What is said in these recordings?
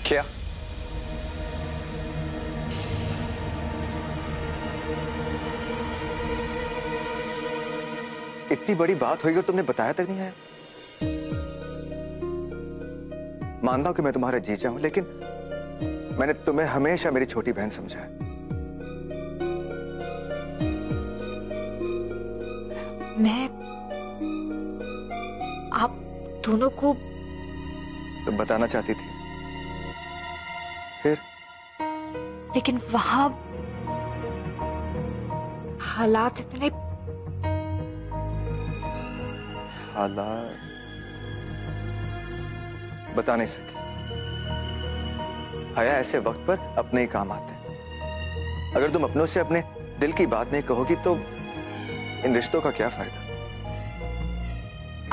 क्या? इतनी बड़ी बात हुई और तुमने बताया तक नहीं आया? मानता हूं कि मैं तुम्हारा जीजा हूं, लेकिन मैंने तुम्हें हमेशा मेरी छोटी बहन समझा है। मैं आप दोनों को तुम बताना चाहती थी, फिर? लेकिन वहां हालात इतने हालात बता नहीं सके। हया ऐसे वक्त पर अपने ही काम आते हैं। अगर तुम अपनों से अपने दिल की बात नहीं कहोगी तो इन रिश्तों का क्या फायदा?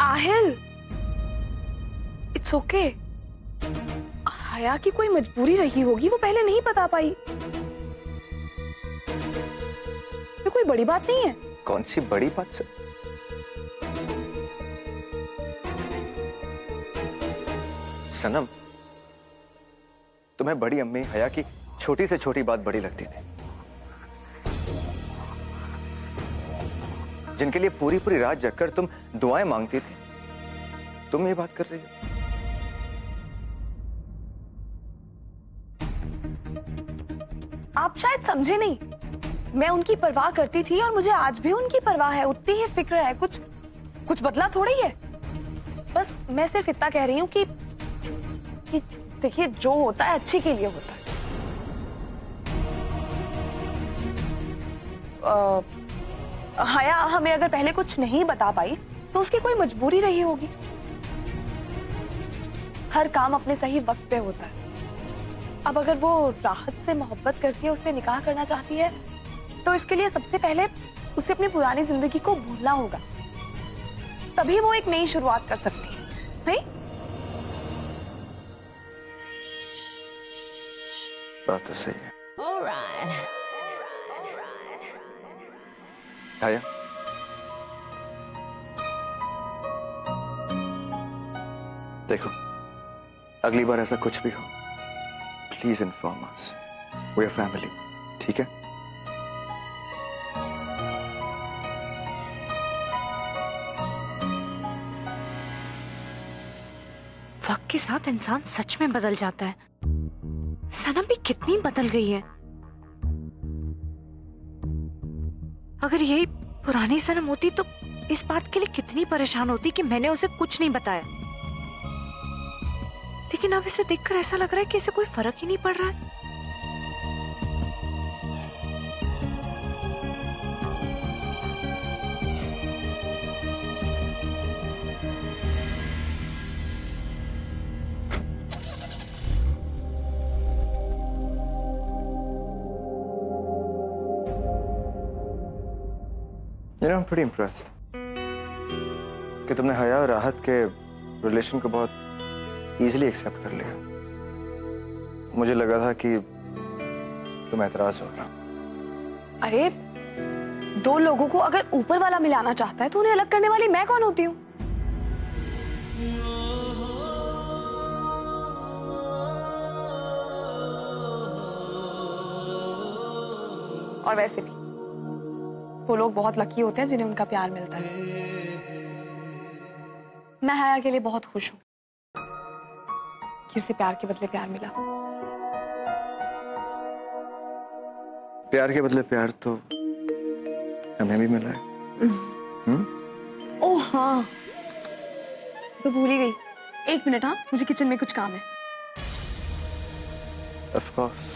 Aahil, it's okay. हया की कोई मजबूरी रही होगी, वो पहले नहीं बता पाई। ये कोई बड़ी बात नहीं है। कौन सी बड़ी बात सर? सनम, तुम्हें बड़ी अम्मी हया की छोटी से छोटी बात बड़ी लगती थी, जिनके लिए पूरी पूरी रात जगकर तुम दुआएं मांगती थी। तुम ये बात कर रही हो? आप शायद समझे नहीं। मैं उनकी परवाह करती थी और मुझे आज भी उनकी परवाह है, उतनी ही फिक्र है। कुछ बदला थोड़ी है। बस मैं सिर्फ इतना कह रही हूँ कि देखिए, जो होता है अच्छे के लिए होता है। हया हमें अगर पहले कुछ नहीं बता पाई तो उसकी कोई मजबूरी रही होगी। हर काम अपने सही वक्त पे होता है। अब अगर वो राहत से मोहब्बत करती है, उससे निकाह करना चाहती है, तो इसके लिए सबसे पहले उसे अपनी पुरानी जिंदगी को भूलना होगा। तभी वो एक नई शुरुआत कर सकती है, नहीं? बात तो सही है। हया, देखो, अगली बार ऐसा कुछ भी हो, please inform us. We are family, ठीक है? वक्त के साथ इंसान सच में बदल जाता है। सनम भी कितनी बदल गई है। अगर यही पुरानी सनम होती तो इस बात के लिए कितनी परेशान होती कि मैंने उसे कुछ नहीं बताया। लेकिन अब इसे देखकर ऐसा लग रहा है कि इसे कोई फर्क ही नहीं पड़ रहा है। You know, I'm pretty impressed कि तुमने हया और राहत के रिलेशन को बहुत इजीली एक्सेप्ट कर लिया। मुझे लगा था कि तुम एतराज होगा। अरे, दो लोगों को अगर ऊपर वाला मिलाना चाहता है तो उन्हें अलग करने वाली मैं कौन होती हूँ? और वैसे भी वो लोग बहुत लकी होते हैं जिन्हें उनका प्यार मिलता है। मैं हया के लिए बहुत खुश हूं कि उसे प्यार के बदले प्यार मिला। प्यार के बदले प्यार तो हमें भी मिला है। ओह हाँ, तो भूल ही गई। एक मिनट, हाँ, मुझे किचन में कुछ काम है। Of course.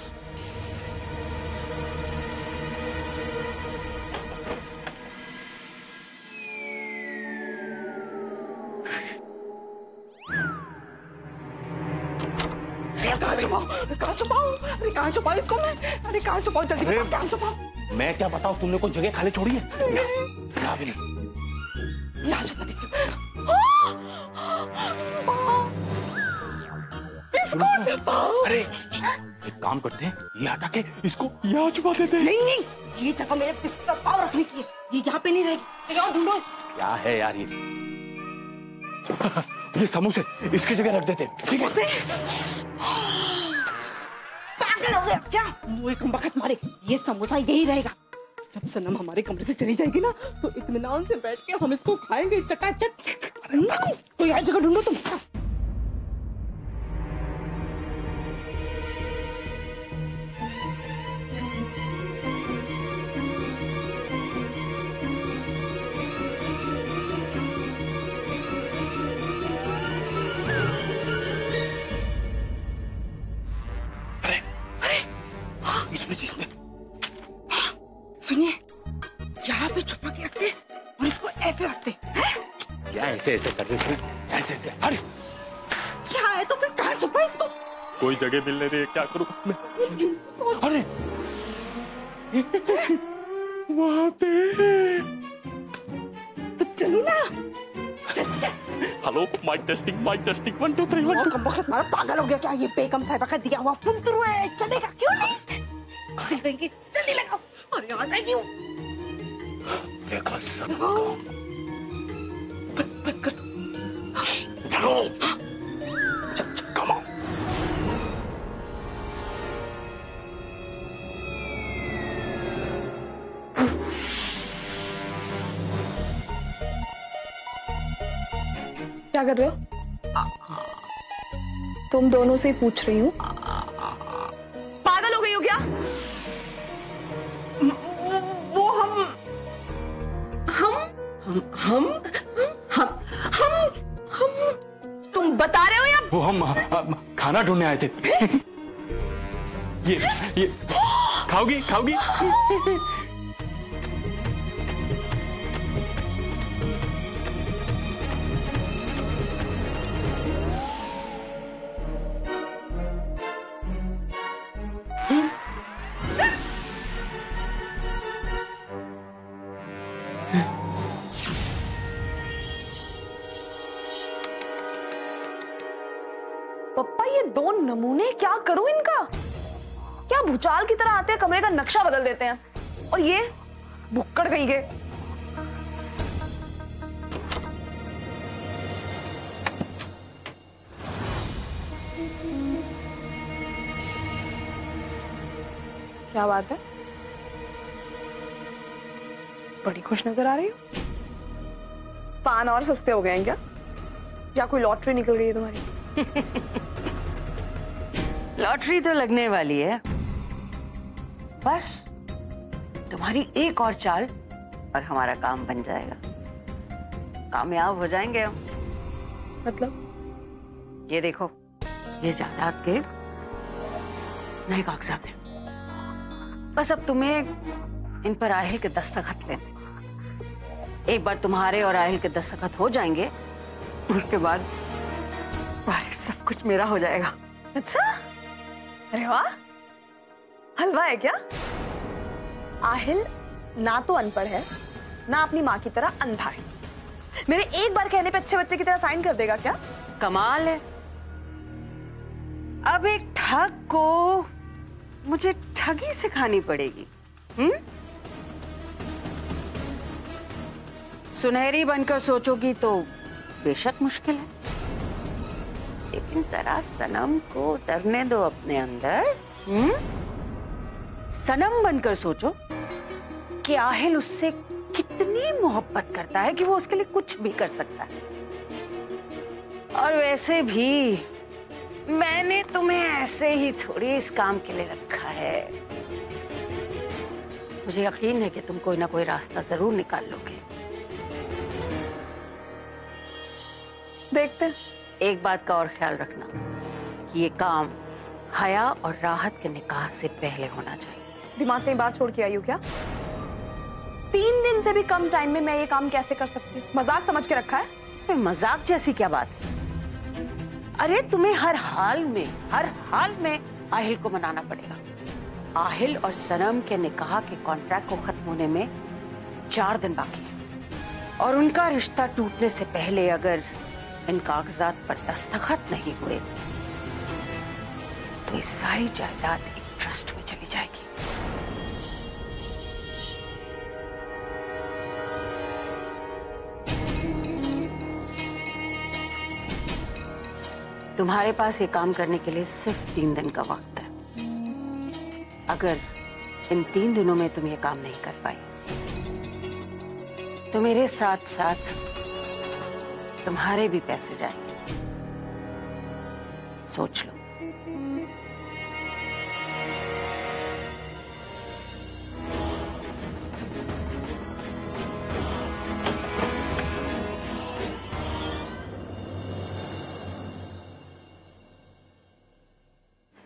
कहाँ छुपाऊं? अरे कहाँ छुपाऊं इसको मैं? अरे कहाँ छुपाऊं? जल्दी बताओ, कहाँ छुपाऊं? मैं क्या बताऊं? तुमने कोई जगह खाली छोड़ी है? यहाँ भी नहीं। यहाँ छुपा देती हूँ। अरे एक काम करते हैं, ये हटा के इसको यहाँ छुपा देते हैं। नहीं नहीं, ये जगह मेरे पिस्तौल का पाव रखने की है। ये यहाँ पे नहीं रहेगी। और ढूंढो। क्या है यार ये समोसे इसकी जगह रख देते हैं, ठीक है? गया क्या? मुँह कम बखत मारे, ये समोसा यही रहेगा। जब सनम हमारे कमरे से चली जाएगी ना तो इत्मीनान से बैठ के हम इसको खाएंगे चटाचट। तो यार जगह ढूंढो तुम। इसमें सुनिए, यहाँ पे छुपा के रखते और इसको ऐसे रखते हैं। क्या ऐसे ऐसे कर रहे थे? ऐसे ऐसे। अरे क्या है तो फिर कहाँ छुपा इसको? कोई जगह मिल नहीं रही है, क्या करूं मैं? अरे वहाँ पे तो चलो ना। चल चल। Hello, mike testing 1 2 3 1 2। तुम्हारा पागल हो गया क्या? ये बेगम साहिबा का दिया हुआ फुंतरू है, चलेगा क्यों नहीं? जल्दी लगाओ। अरे आ जाएगी वो। देखा सब बंद कर दो। चलो कम ऑन। क्या कर रहे हो? तुम दोनों से ही पूछ रही हूँ। पागल हो गई हो क्या? वो हम तुम बता रहे हो या? वो हम खाना ढूंढने आए थे। ये खाओगी? पप्पा ये दो नमूने, क्या करूं इनका? क्या भूचाल की तरह आते हैं, कमरे का नक्शा बदल देते हैं। और ये भुक्कड़ कहीं के। क्या बात है? बड़ी खुश नजर आ रही हो। पान और सस्ते हो गए हैं क्या? या कोई लॉटरी निकल गई है तुम्हारी? लॉटरी तो लगने वाली है, बस तुम्हारी एक और चाल और हमारा काम बन जाएगा। कामयाब हो जाएंगे हम। मतलब? ये देखो, ये जायदाद के नए कागजात हैं। बस अब तुम्हें इन पर आहिल के दस्तखत लेने। एक बार तुम्हारे और आहिल के दस्तखत हो जाएंगे, उसके बाद सब कुछ मेरा हो जाएगा। अच्छा, अरे वाह, हलवा है क्या? आहिल ना तो अनपढ़ है, ना अपनी माँ की तरह अंधा है। मेरे एक बार कहने पे अच्छे बच्चे की तरह साइन कर देगा क्या? कमाल है। अब एक ठग को मुझे ठगी सिखानी पड़ेगी। सुनहरी बनकर सोचोगी तो बेशक मुश्किल है, लेकिन जरा सनम को उतरने दो अपने अंदर। सनम बनकर सोचो कि आहिल उससे कितनी मोहब्बत करता है कि वो उसके लिए कुछ भी कर सकता है। और वैसे भी मैंने तुम्हें ऐसे ही थोड़ी इस काम के लिए रखा है। मुझे यकीन है कि तुम कोई ना कोई रास्ता जरूर निकाल लोगे। देखते हैं। एक बात का और ख्याल रखना कि ये काम हया और राहत के निकाह से पहले होना चाहिए। दिमाग कहीं बाहर छोड़ के आई हो क्या? 3 दिन से भी कम टाइम में मैं ये काम कैसे कर सकती हूँ? मजाक समझ के रखा है? इसमें मजाक जैसी क्या बात है? अरे तुम्हें हर हाल में आहिल को मनाना पड़ेगा। आहिल और सनम के निकाह के कॉन्ट्रैक्ट को खत्म होने में 4 दिन बाकी है, और उनका रिश्ता टूटने से पहले अगर इन कागजात पर दस्तखत नहीं हुए तो ये सारी जायदाद एक ट्रस्ट में चली जाएगी। तुम्हारे पास ये काम करने के लिए सिर्फ 3 दिन का वक्त है। अगर इन 3 दिनों में तुम ये काम नहीं कर पाई तो मेरे साथ साथ तुम्हारे भी पैसे जाएंगे। सोच लो।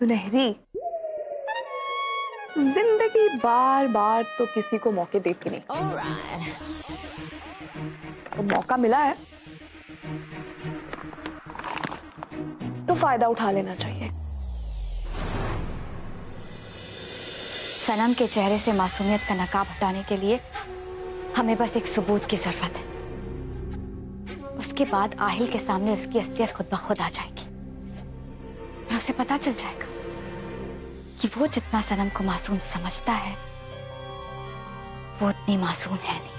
सुनहरी, जिंदगी बार बार तो किसी को मौके देती नहीं। तो मौका मिला है तो फायदा उठा लेना चाहिए। सनम के चेहरे से मासूमियत का नकाब हटाने के लिए हमें बस एक सबूत की जरूरत है। उसके बाद आहिल के सामने उसकी असलियत खुद ब खुद आ जाएगी और उसे पता चल जाएगा कि वो जितना सनम को मासूम समझता है वो उतनी मासूम है नहीं।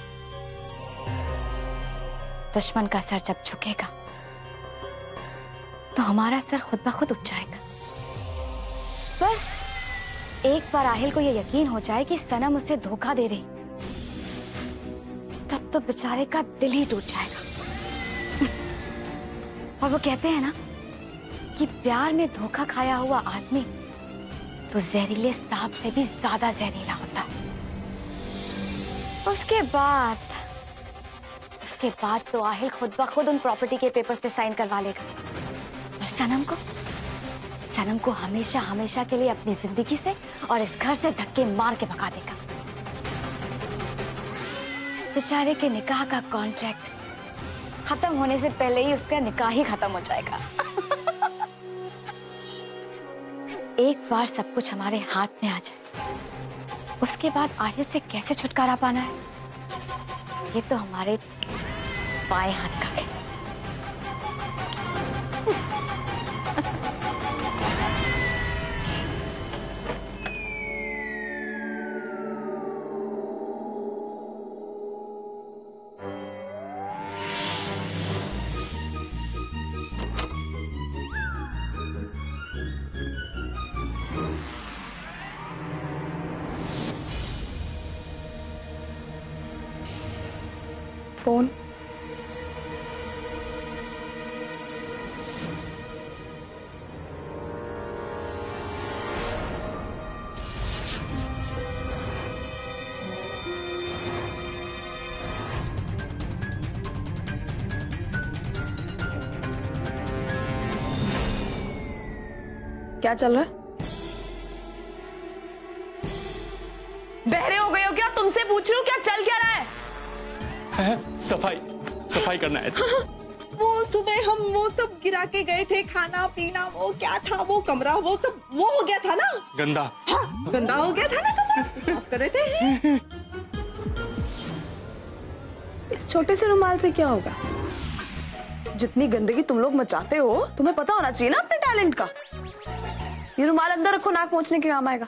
दुश्मन का सर जब झुकेगा तो हमारा सर खुद ब खुद उठ जाएगा। बस एक बार आहिल को यह यकीन हो जाए कि सनम उसे धोखा दे रही, तब तो बेचारे का दिल ही टूट जाएगा। और वो कहते हैं ना कि प्यार में धोखा खाया हुआ आदमी तो जहरीले सांप से भी ज्यादा जहरीला होता है। उसके बाद तो आहिल खुद ब खुद उन प्रॉपर्टी के पेपर्स पे साइन करवा लेगा और सनम को हमेशा हमेशा के लिए अपनी जिंदगी से और इस घर से धक्के मार के भगा देगा। बेचारे के निकाह का कॉन्ट्रैक्ट खत्म होने से पहले ही उसका निकाह ही खत्म हो जाएगा। एक बार सब कुछ हमारे हाथ में आ जाए, उसके बाद आहिल से कैसे छुटकारा पाना है ये तो हमारे बाएं हाथ का है। फोन क्या चल रहा है? बहरे हो गए हो क्या? तुमसे पूछ रही हूँ क्या चल क्या रहा है? सफाई करना है। वो सुबह हम वो सब गिरा के गए थे, खाना पीना, वो क्या था, वो कमरा, वो सब वो हो गया था ना, गंदा। हाँ, गंदा हो गया था ना, कमरा साफ कर रहे थे। इस छोटे से रुमाल से क्या होगा? जितनी गंदगी तुम लोग मचाते हो तुम्हें पता होना चाहिए ना अपने टैलेंट का। ये रुमाल अंदर रखो, नाक पोंछने के काम आएगा।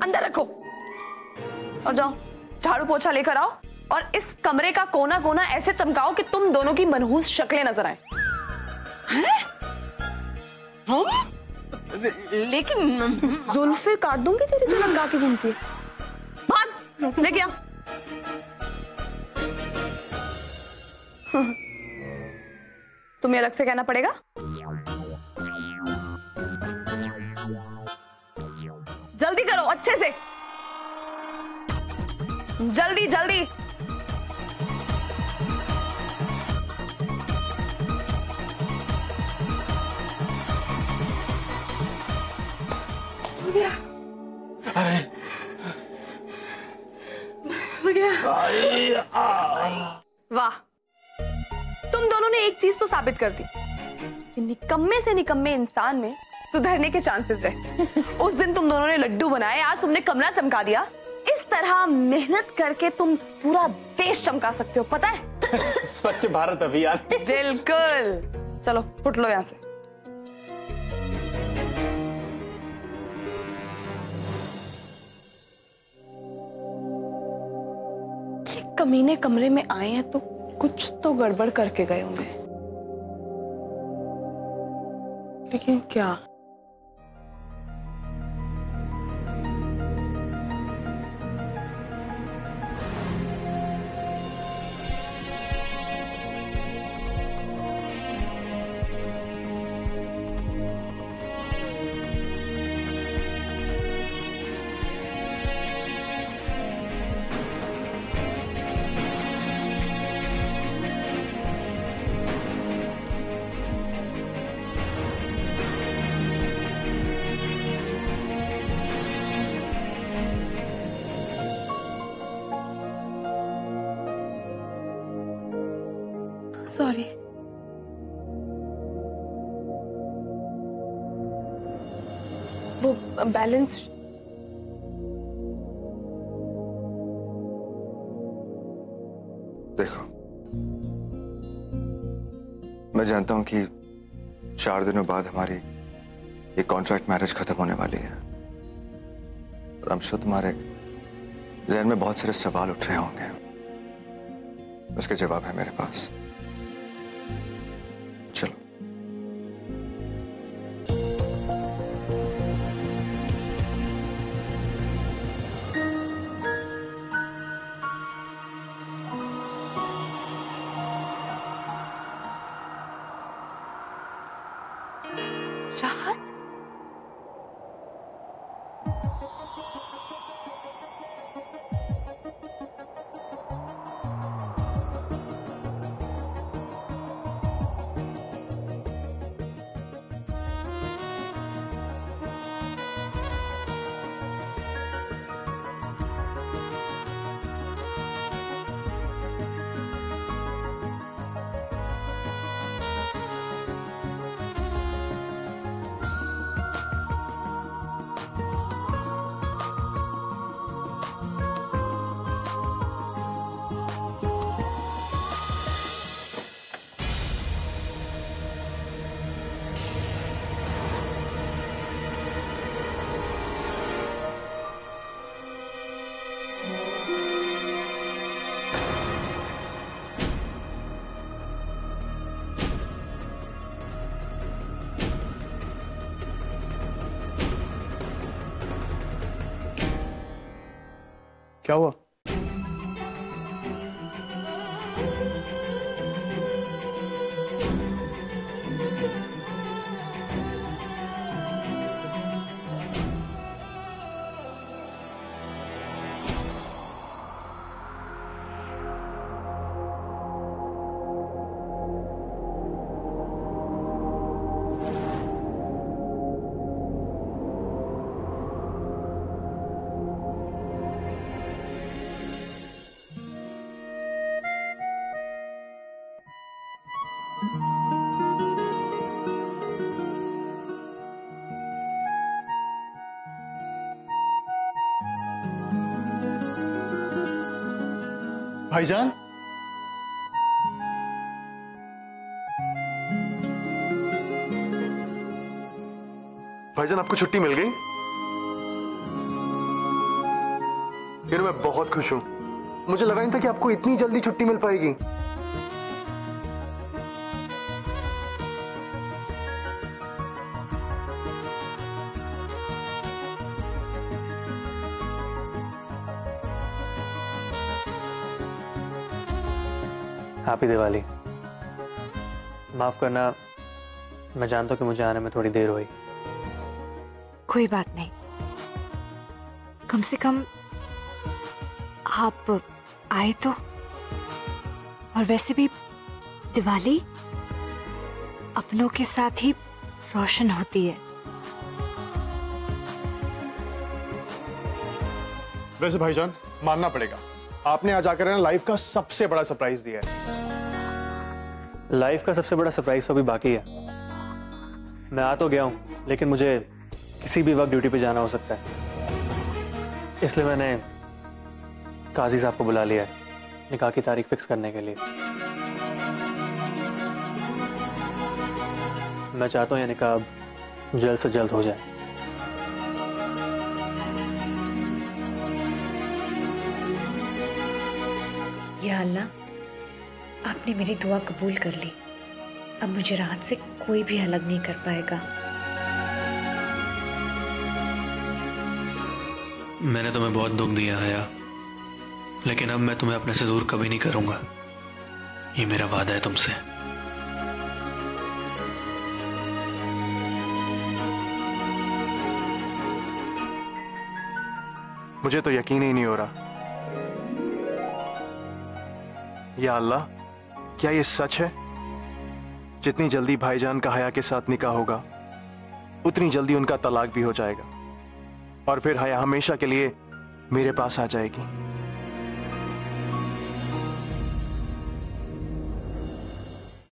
अंदर रखो और जाओ झाड़ू पोछा लेकर आओ और इस कमरे का कोना कोना ऐसे चमकाओ कि तुम दोनों की मनहूस शक्लें नजर आए। हम? लेकिन जुल्फे काट दूंगी तेरी जो लंगा के घूमती है। भाग लेके आ। तुम्हें अलग से कहना पड़ेगा। जल्दी करो, अच्छे से, जल्दी जल्दी। वाह, तुम दोनों ने एक चीज तो साबित कर दी कि निकम्मे से निकम्मे इंसान में सुधरने के चांसेस रहे। उस दिन तुम दोनों ने लड्डू बनाए, आज तुमने कमरा चमका दिया। इस तरह मेहनत करके तुम पूरा देश चमका सकते हो, पता है? स्वच्छ भारत अभियान। बिल्कुल। चलो उठ लो यहां से। ये कमीने कमरे में आए हैं तो कुछ तो गड़बड़ करके गए होंगे, लेकिन क्या? सॉरी। वो बैलेंस देखो, मैं जानता हूं कि 4 दिनों बाद हमारी ये कॉन्ट्रैक्ट मैरिज खत्म होने वाली है और हम शुद्ध तुम्हारे जहन में बहुत सारे सवाल उठ रहे होंगे, उसके जवाब है मेरे पास। चलो। राहत, क्या हुआ? भाईजान, भाईजान आपको छुट्टी मिल गई? फिर मैं बहुत खुश हूं। मुझे लगा नहीं था कि आपको इतनी जल्दी छुट्टी मिल पाएगी। हैप्पी दिवाली। माफ करना, मैं जानता हूं कि मुझे आने में थोड़ी देर हुई। कोई बात नहीं, कम से कम आप आए तो। और वैसे भी दिवाली अपनों के साथ ही रोशन होती है। वैसे भाईजान मानना पड़ेगा, आपने आज आकर लाइफ का सबसे बड़ा सरप्राइज दिया है। लाइफ का सबसे बड़ा सरप्राइज तो अभी बाकी है। मैं आ तो गया हूं, लेकिन मुझे किसी भी वक्त ड्यूटी पे जाना हो सकता है, इसलिए मैंने काजी साहब को बुला लिया है निकाह की तारीख फिक्स करने के लिए। मैं चाहता हूं यह निकाह जल्द से जल्द हो जाए। या अल्लाह, आपने मेरी दुआ कबूल कर ली। अब मुझे राहत से कोई भी अलग नहीं कर पाएगा। मैंने तुम्हें बहुत दुख दिया है, लेकिन अब मैं तुम्हें अपने से दूर कभी नहीं करूंगा। ये मेरा वादा है तुमसे। मुझे तो यकीन ही नहीं हो रहा। या अल्लाह, क्या ये सच है? जितनी जल्दी भाईजान का हया के साथ निकाह होगा, उतनी जल्दी उनका तलाक भी हो जाएगा और फिर हया हमेशा के लिए मेरे पास आ जाएगी।